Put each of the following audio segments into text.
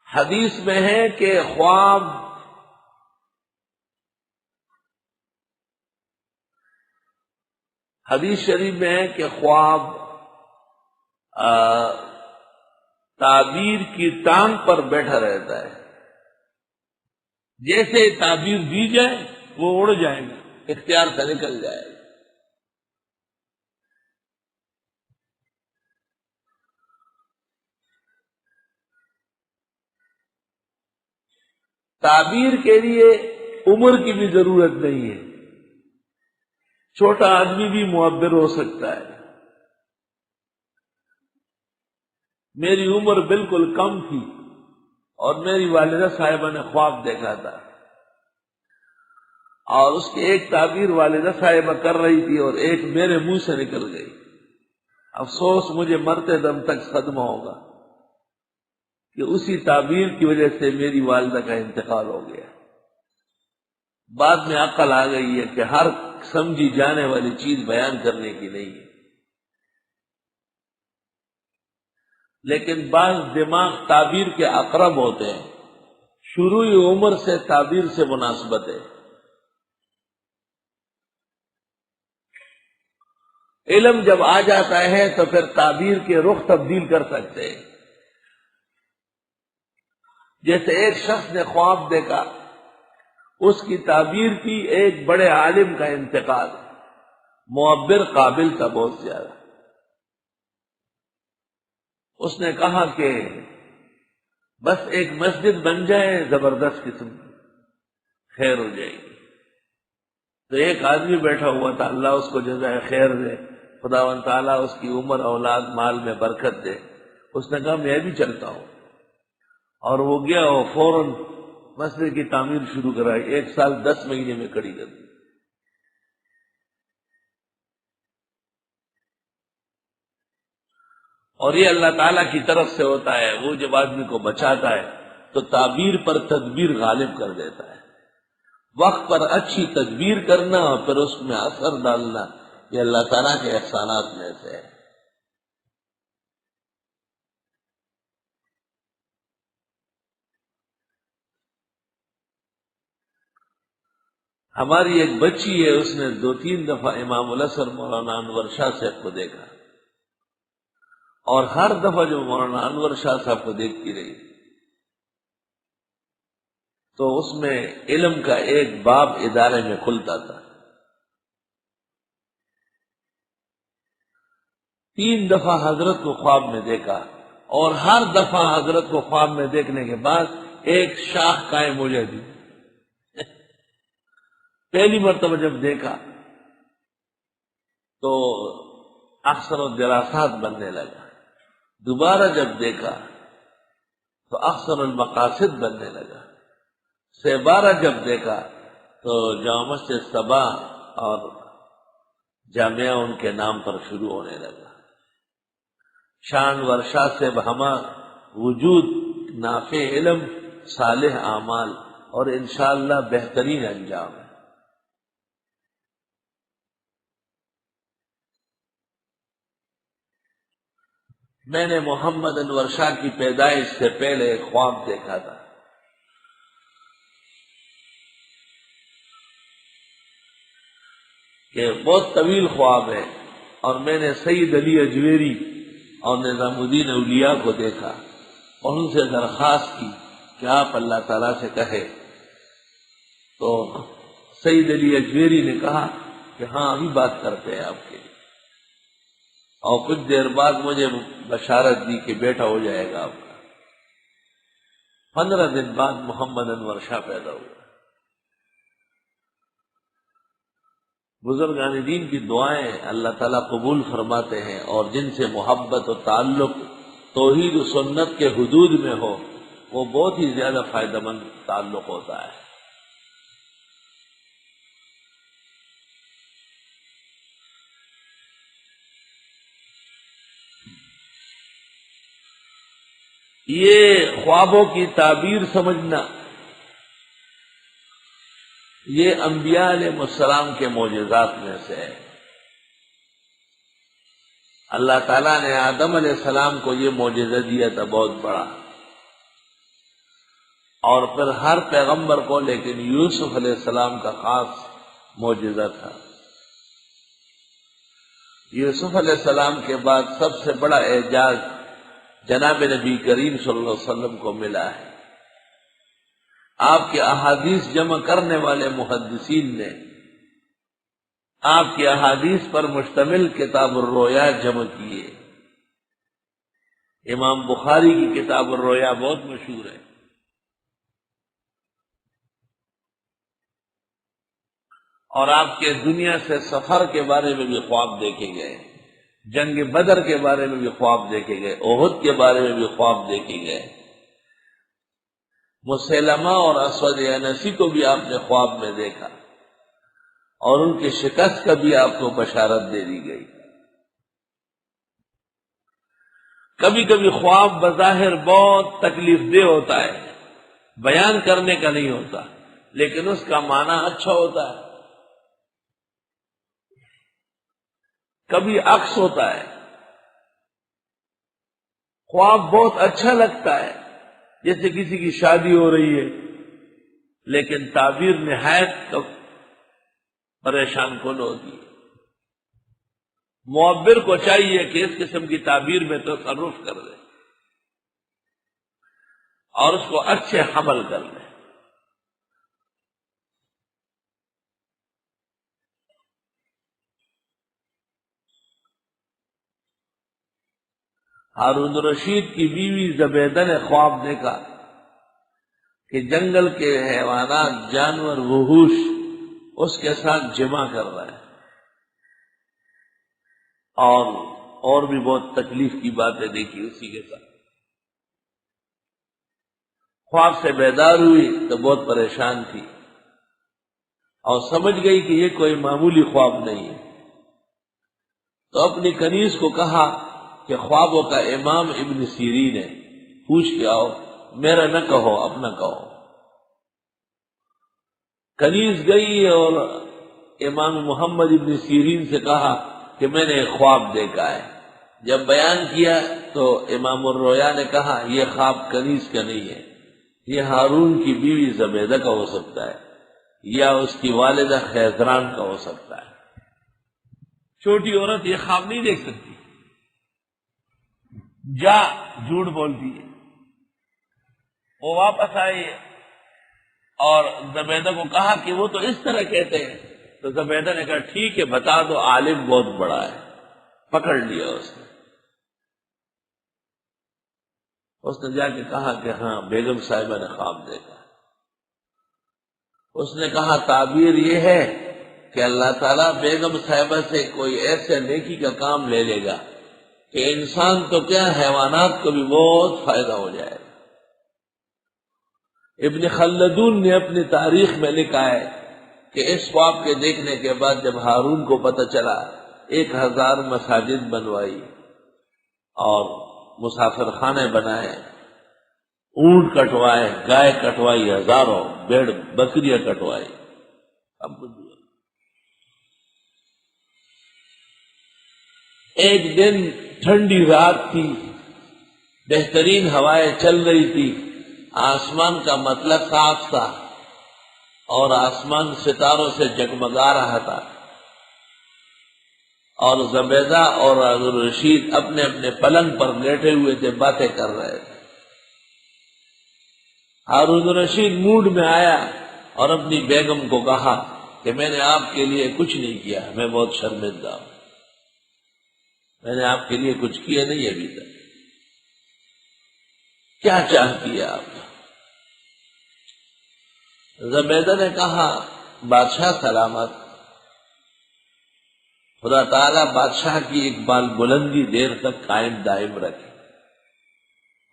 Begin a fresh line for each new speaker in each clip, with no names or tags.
حدیث میں ہے کہ خواب حدیث شریف میں ہے کہ خواب تعبیر کی ٹانگ پر بیٹھا رہتا ہے، جیسے تعبیر دی جائے وہ اڑ جائے گا، اختیار سے نکل جائے گا۔ تعبیر کے لیے عمر کی بھی ضرورت نہیں ہے، چھوٹا آدمی بھی معبر ہو سکتا ہے۔ میری عمر بالکل کم تھی اور میری والدہ صاحبہ نے خواب دیکھا تھا، اور اس کی ایک تعبیر والدہ صاحبہ کر رہی تھی اور ایک میرے منہ سے نکل گئی۔ افسوس مجھے مرتے دم تک صدمہ ہوگا کہ اسی تعبیر کی وجہ سے میری والدہ کا انتقال ہو گیا۔ بعد میں عقل آ گئی ہے کہ ہر سمجھی جانے والی چیز بیان کرنے کی نہیں ہے، لیکن بعض دماغ تعبیر کے اقرب ہوتے ہیں، شروعی عمر سے تعبیر سے مناسبت ہے۔ علم جب آ جاتا ہے تو پھر تعبیر کے رخ تبدیل کر سکتے ہیں۔ جیسے ایک شخص نے خواب دیکھا، اس کی تعبیر تھی ایک بڑے عالم کا انتقال، معبر قابل تھا بہت زیادہ۔ اس نے کہا کہ بس ایک مسجد بن جائے زبردست قسم کی، خیر ہو جائے گی۔ تو ایک آدمی بیٹھا ہوا تھا، اللہ اس کو جزائے خیر دے، خداوند تعالیٰ اس کی عمر اولاد مال میں برکت دے۔ اس نے کہا میں بھی چلتا ہوں، اور وہ گیا اور فوراً مسجد کی تعمیر شروع کرائی، 1 سال 10 مہینے میں کھڑی کر دی۔ اور یہ اللہ تعالیٰ کی طرف سے ہوتا ہے، وہ جب آدمی کو بچاتا ہے تو تعبیر پر تدبیر غالب کر دیتا ہے۔ وقت پر اچھی تدبیر کرنا اور پھر اس میں اثر ڈالنا، یہ اللہ تعالیٰ کے احسانات میں سے ہے۔ ہماری ایک بچی ہے، اس نے 2-3 دفعہ امام الازہر مولانا انور شاہ صاحب کو دیکھا، اور ہر دفعہ جو مولانا انور شاہ صاحب کو دیکھتی رہی تو اس میں علم کا ایک باب ادارے میں کھلتا تھا۔ 3 دفعہ حضرت کو خواب میں دیکھا، اور ہر دفعہ حضرت کو خواب میں دیکھنے کے بعد ایک شاخ قائم ہو جاتی۔ پہلی مرتبہ جب دیکھا تو اکثر الدراسات بننے لگا، دوبارہ جب دیکھا تو اکثر المقاصد بننے لگا، 12 جب دیکھا تو جامع مسجد صبا اور جامعہ ان کے نام پر شروع ہونے لگا۔ شان ورشا سے بہما وجود، نافع علم، صالح اعمال، اور انشاءاللہ بہترین انجام ہے۔ میں نے محمد انور شاہ کی پیدائش سے پہلے ایک خواب دیکھا تھا کہ بہت طویل خواب ہے، اور میں نے سید علی اجویری اور نظام الدین اولیاء کو دیکھا اور ان سے درخواست کی کہ آپ اللہ تعالیٰ سے کہے، تو سید علی اجویری نے کہا کہ ہاں ابھی بات کرتے ہیں آپ کے لیے، اور کچھ دیر بعد مجھے بشارت دی کہ بیٹا ہو جائے گا آپ کا۔ 15 دن بعد محمد انور شاہ پیدا ہوا۔ بزرگان دین کی دعائیں اللہ تعالیٰ قبول فرماتے ہیں، اور جن سے محبت و تعلق توحید و سنت کے حدود میں ہو وہ بہت ہی زیادہ فائدہ مند تعلق ہوتا ہے۔ یہ خوابوں کی تعبیر سمجھنا یہ انبیاء علیہ السلام کے معجزات میں سے ہے۔ اللہ تعالیٰ نے آدم علیہ السلام کو یہ معجزہ دیا تھا بہت بڑا، اور پھر ہر پیغمبر کو، لیکن یوسف علیہ السلام کا خاص معجزہ تھا۔ یوسف علیہ السلام کے بعد سب سے بڑا اعجاز جناب نبی کریم صلی اللہ علیہ وسلم کو ملا ہے۔ آپ کے احادیث جمع کرنے والے محدثین نے آپ کی احادیث پر مشتمل کتاب الرؤیا جمع کیے۔ امام بخاری کی کتاب الرؤیا بہت مشہور ہے، اور آپ کے دنیا سے سفر کے بارے میں بھی خواب دیکھے گئے، جنگ بدر کے بارے میں بھی خواب دیکھے گئے، احد کے بارے میں بھی خواب دیکھے گئے، مسیلمہ اور اسود عنسی کو بھی آپ نے خواب میں دیکھا، اور ان کی شکست کا بھی آپ کو بشارت دے دی گئی۔ کبھی کبھی خواب بظاہر بہت تکلیف دہ ہوتا ہے، بیان کرنے کا نہیں ہوتا، لیکن اس کا معنی اچھا ہوتا ہے۔ کبھی عکس ہوتا ہے، خواب بہت اچھا لگتا ہے، جیسے کسی کی شادی ہو رہی ہے، لیکن تعبیر نہایت پریشان کن ہوتی ہے۔ معبر کو چاہیے کہ اس قسم کی تعبیر میں تصرف کر دے اور اس کو اچھے حمل کر لے۔ ہارون رشید کی بیوی زبیدہ نے خواب دیکھا کہ جنگل کے حیوانات، جانور، وحوش اس کے ساتھ جمع کر رہے ہیں، اور بھی بہت تکلیف کی باتیں دیکھی اسی کے ساتھ۔ خواب سے بیدار ہوئی تو بہت پریشان تھی، اور سمجھ گئی کہ یہ کوئی معمولی خواب نہیں ہے، تو اپنی کنیز کو کہا کہ خوابوں کا امام ابن سیرین ہے، پوچھ کے آؤ، میرا نہ کہو، اپنا کہو۔ کنیز گئی اور امام محمد ابن سیرین سے کہا کہ میں نے ایک خواب دیکھا ہے۔ جب بیان کیا تو امام الرؤیا نے کہا یہ خواب کنیز کا نہیں ہے، یہ ہارون کی بیوی زبیدہ کا ہو سکتا ہے، یا اس کی والدہ خیزران کا ہو سکتا ہے۔ چھوٹی عورت یہ خواب نہیں دیکھ سکتی، جھوٹ بولتی ہے۔ وہ واپس آئی اور زبیدہ کو کہا کہ وہ تو اس طرح کہتے ہیں، تو زبیدہ نے کہا ٹھیک ہے بتا دو، عالم بہت بڑا ہے۔ پکڑ لیا اس نے جا کے کہا کہ ہاں بیگم صاحبہ نے خواب دیکھا۔ اس نے کہا تعبیر یہ ہے کہ اللہ تعالیٰ بیگم صاحبہ سے کوئی ایسے نیکی کا کام لے لے گا کہ انسان تو کیا حیوانات کو بھی بہت فائدہ ہو جائے گا۔ ابن خلدون نے اپنی تاریخ میں لکھا ہے کہ اس خواب کے دیکھنے کے بعد جب ہارون کو پتہ چلا، 1000 مساجد بنوائی اور مسافر خانے بنائے، اونٹ کٹوائے، گائے کٹوائی، ہزاروں بھیڑ بکریاں کٹوائی۔ اب ایک دن ٹھنڈی رات تھی، بہترین ہوائیں چل رہی تھی، آسمان کا مطلب صاف تھا اور آسمان ستاروں سے جگمگا رہا تھا، اور زبیدہ اور ہارون رشید اپنے اپنے پلنگ پر لیٹے ہوئے تھے، باتیں کر رہے تھے۔ ہارون رشید موڈ میں آیا اور اپنی بیگم کو کہا کہ میں نے آپ کے لیے کچھ نہیں کیا، میں بہت شرمندہ ہوں، میں نے آپ کے لیے کچھ کیا نہیں ابھی تک، کیا چاہتی ہے آپ؟ زبیدہ نے کہا بادشاہ سلامت، خدا تعالیٰ بادشاہ کی ایک بال بلندی دیر تک قائم دائم رکھے،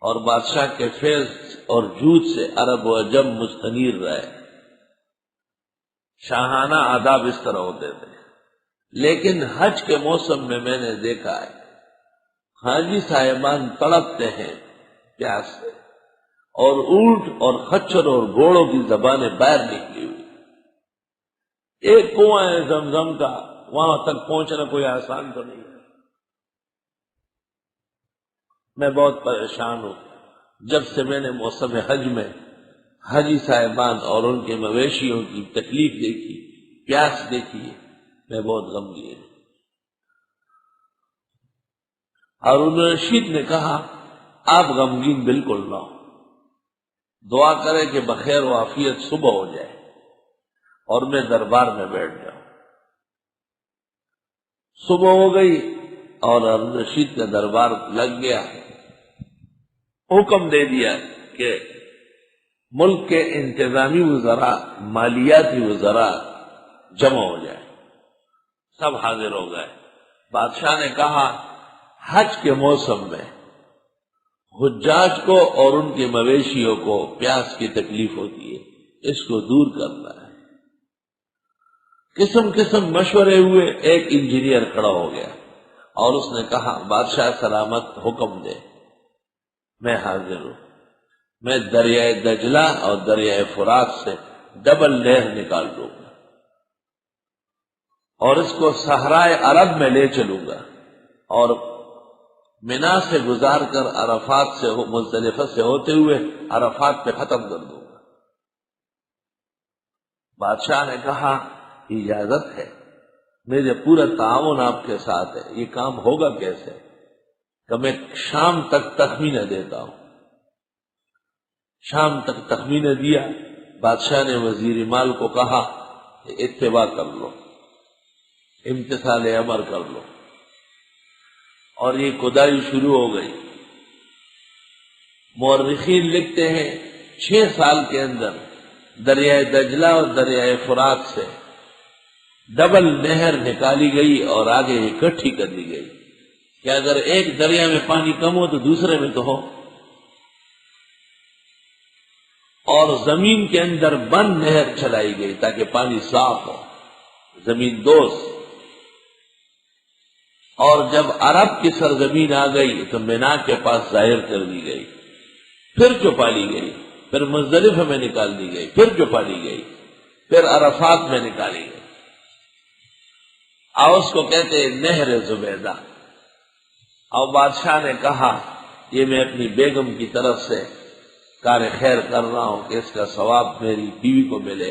اور بادشاہ کے فیض اور جود سے عرب و عجم مستنیر رہے۔ شاہانہ آداب اس طرح ہوتے تھے، لیکن حج کے موسم میں نے دیکھا ہے حاجی صاحبان تڑپتے ہیں پیاس سے، اور اونٹ اور خچر اور گھوڑوں کی زبانیں باہر نکلی ہوئی۔ ایک کنواں ہے زمزم کا، وہاں تک پہنچنا کوئی آسان تو نہیں ہے، میں بہت پریشان ہوں، جب سے میں نے موسم حج میں حاجی صاحبان اور ان کے مویشیوں کی تکلیف دیکھی، پیاس دیکھی ہے، میں بہت غمگین ہوں۔ ہارون رشید نے کہا آپ غمگین بالکل نہ ہو، دعا کرے کہ بخیر و عافیت صبح ہو جائے اور میں دربار میں بیٹھ جاؤں۔ صبح ہو گئی اور ہارون رشید کا دربار لگ گیا، حکم دے دیا کہ ملک کے انتظامی وزراء، مالیاتی وزراء جمع ہو جائے، سب حاضر ہو گئے۔ بادشاہ نے کہا حج کے موسم میں حجاج کو اور ان کے مویشیوں کو پیاس کی تکلیف ہوتی ہے، اس کو دور کرنا ہے۔ قسم قسم مشورے ہوئے، ایک انجینئر کھڑا ہو گیا اور اس نے کہا بادشاہ سلامت حکم دے، میں حاضر ہوں، میں دریائے دجلہ اور دریائے فرات سے ڈبل نہر نکال دوں گا اور اس کو صحرائے عرب میں لے چلوں گا اور منا سے گزار کر عرفات سے مزدلفہ سے ہوتے ہوئے عرفات پہ ختم کر دوں گا۔ بادشاہ نے کہا اجازت ہے، میرے پورا تعاون آپ کے ساتھ ہے، یہ کام ہوگا کیسے؟ کہ میں شام تک تخمینہ دیتا ہوں۔ شام تک تخمینہ دیا، بادشاہ نے وزیر مال کو کہا کہ اتباع کر لو، امتثال امر کر لو، اور یہ کھدائی شروع ہو گئی۔ مورخین لکھتے ہیں 6 سال کے اندر دریائے دجلہ اور دریائے فرات سے ڈبل نہر نکالی گئی اور آگے اکٹھی کر دی گئی کہ اگر ایک دریا میں پانی کم ہو تو دوسرے میں تو ہو، اور زمین کے اندر بند نہر چلائی گئی تاکہ پانی صاف ہو، زمین دوست۔ اور جب عرب کی سرزمین آ گئی تو مینا کے پاس ظاہر کر دی گئی، پھر چھپا لی گئی، پھر مزدلفہ میں نکال دی گئی، پھر چھپا لی گئی، پھر عرفات میں نکالی گئی۔ اس کو کہتے ہیں نہر زبیدہ۔ اور بادشاہ نے کہا یہ میں اپنی بیگم کی طرف سے کار خیر کر رہا ہوں کہ اس کا ثواب میری بیوی کو ملے،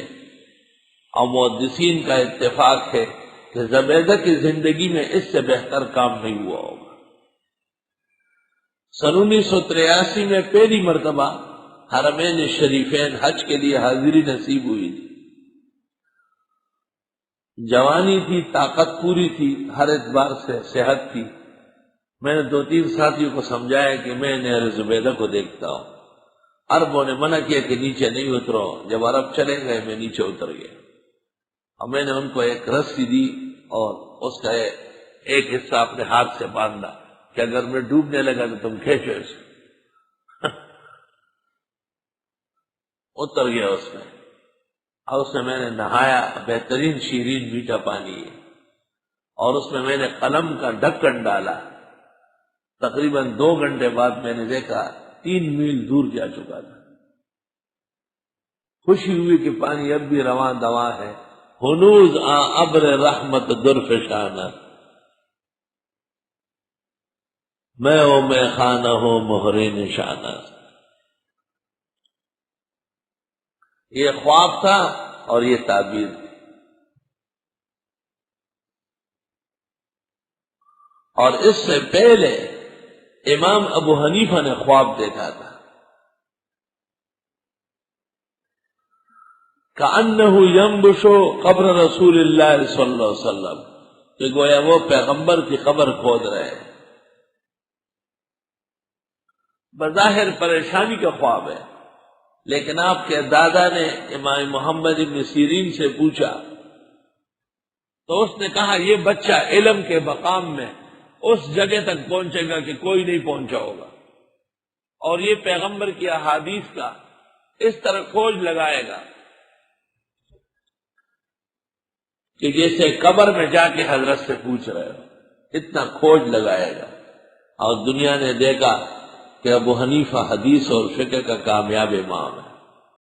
اور محدثین کا اتفاق ہے کہ زبیدہ کی زندگی میں اس سے بہتر کام نہیں ہوا ہوگا۔ 1983 میں پہلی مرتبہ حرمین شریفین حج کے لیے حاضری نصیب ہوئی تھی۔ جوانی تھی، طاقت پوری تھی، ہر اعتبار سے صحت تھی۔ میں نے 2-3 ساتھیوں کو سمجھایا کہ میں نہر زبیدہ کو دیکھتا ہوں۔ عربوں نے منع کیا کہ نیچے نہیں اترو، جب عرب چلے گئے میں نیچے اتر گیا، اور میں نے ان کو ایک رسی دی اور اس کا ایک حصہ اپنے ہاتھ سے باندھا کہ اگر میں ڈوبنے لگا تو تم کھینچو اسے۔ اتر گیا اس میں، اور اس میں میں نے نہایا، بہترین شیرین میٹھا پانی ہے، اور اس میں میں نے قلم کا ڈھکن ڈالا۔ تقریباً 2 گھنٹے بعد میں نے دیکھا 3 میل دور جا چکا تھا۔ خوشی ہوئی کہ پانی اب بھی رواں دواں ہے۔ ہنوز ابر رحمت درفشانہ، میں او میں خانہ ہو مہر نشانہ۔ یہ خواب تھا اور یہ تعبیر تھی۔ اور اس سے پہلے امام ابو حنیفہ نے خواب دیکھا تھا کأنہ ینبش قبر رسول اللہ صلی اللہ علیہ وسلم، کہ گویا وہ پیغمبر کی قبر کھود رہے ہیں۔ بظاہر پریشانی کا خواب ہے، لیکن آپ کے دادا نے امام محمد ابن سیرین سے پوچھا تو اس نے کہا یہ بچہ علم کے مقام میں اس جگہ تک پہنچے گا کہ کوئی نہیں پہنچا ہوگا، اور یہ پیغمبر کی احادیث کا اس طرح کھوج لگائے گا کہ جیسے قبر میں جا کے حضرت سے پوچھ رہے ہو، اتنا کھوج لگائے گا۔ اور دنیا نے دیکھا کہ ابو حنیفہ حدیث اور فقہ کا کامیاب امام ہے۔